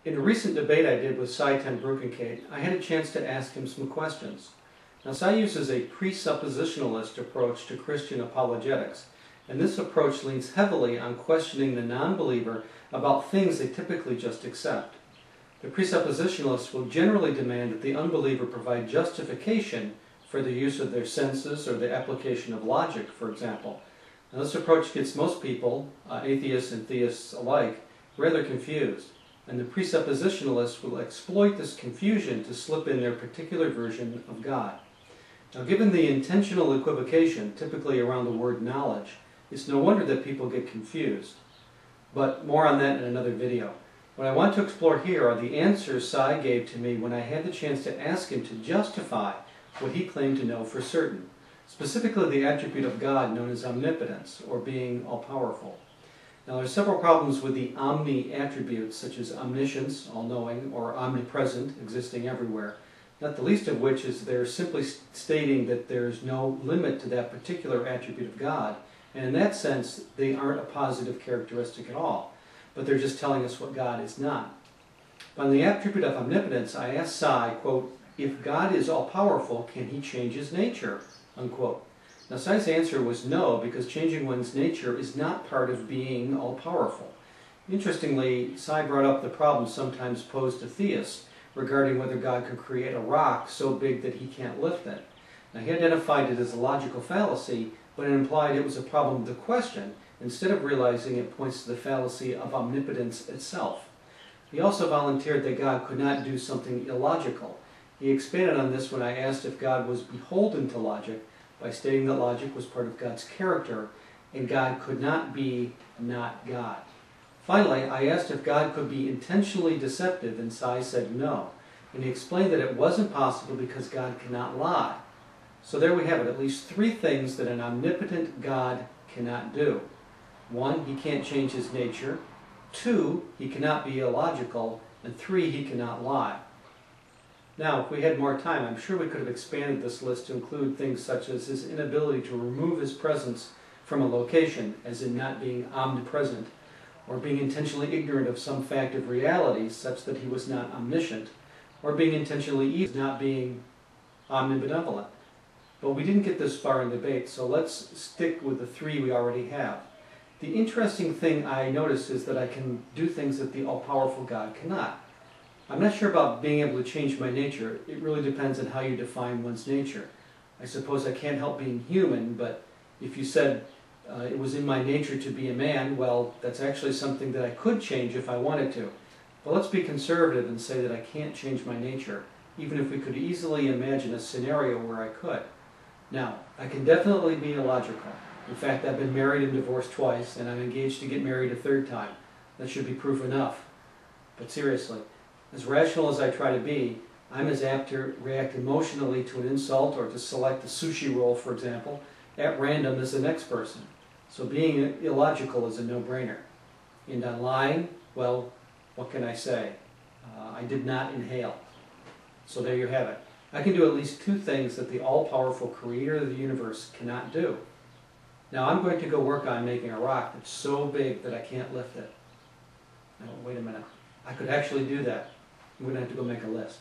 In a recent debate I did with Cy ten Broekenkate, I had a chance to ask him some questions. Now, Cy uses a presuppositionalist approach to Christian apologetics, and this approach leans heavily on questioning the non-believer about things they typically just accept. The presuppositionalist will generally demand that the unbeliever provide justification for the use of their senses or the application of logic, for example. Now, this approach gets most people, atheists and theists alike, rather confused, and the presuppositionalist will exploit this confusion to slip in their particular version of God. Now, given the intentional equivocation, typically around the word knowledge, it's no wonder that people get confused. But more on that in another video. What I want to explore here are the answers Cy gave to me when I had the chance to ask him to justify what he claimed to know for certain, specifically the attribute of God known as omnipotence, or being all-powerful. Now, there are several problems with the omni attributes, such as omniscience, all-knowing, or omnipresent, existing everywhere, not the least of which is they're simply stating that there's no limit to that particular attribute of God, and in that sense, they aren't a positive characteristic at all, but they're just telling us what God is not. On the attribute of omnipotence, I asked Cy, quote, if God is all-powerful, can he change his nature, unquote. Now, Cy's answer was no, because changing one's nature is not part of being all-powerful. Interestingly, Cy brought up the problem sometimes posed to theists regarding whether God could create a rock so big that he can't lift it. Now, he identified it as a logical fallacy, but it implied it was a problem with the question, instead of realizing it points to the fallacy of omnipotence itself. He also volunteered that God could not do something illogical. He expanded on this when I asked if God was beholden to logic, by stating that logic was part of God's character, and God could not be not God. Finally, I asked if God could be intentionally deceptive, and Cy said no. And he explained that it wasn't possible because God cannot lie. So there we have it, at least three things that an omnipotent God cannot do. One, he can't change his nature. Two, he cannot be illogical. And three, he cannot lie. Now, if we had more time, I'm sure we could have expanded this list to include things such as his inability to remove his presence from a location, as in not being omnipresent, or being intentionally ignorant of some fact of reality such that he was not omniscient, or being intentionally evil, not being omnibenevolent. But we didn't get this far in debate, so let's stick with the three we already have. The interesting thing I noticed is that I can do things that the all-powerful God cannot. I'm not sure about being able to change my nature. It really depends on how you define one's nature. I suppose I can't help being human, but if you said it was in my nature to be a man, well, that's actually something that I could change if I wanted to. But let's be conservative and say that I can't change my nature, even if we could easily imagine a scenario where I could. Now, I can definitely be illogical. In fact, I've been married and divorced twice, and I'm engaged to get married a third time. That should be proof enough. But seriously, as rational as I try to be, I'm as apt to react emotionally to an insult or to select a sushi roll, for example, at random as the next person. So being illogical is a no-brainer. And on lying, well, what can I say? I did not inhale. So there you have it. I can do at least two things that the all-powerful creator of the universe cannot do. Now I'm going to go work on making a rock that's so big that I can't lift it. No, wait a minute. I could actually do that. I'm going to have to go make a list.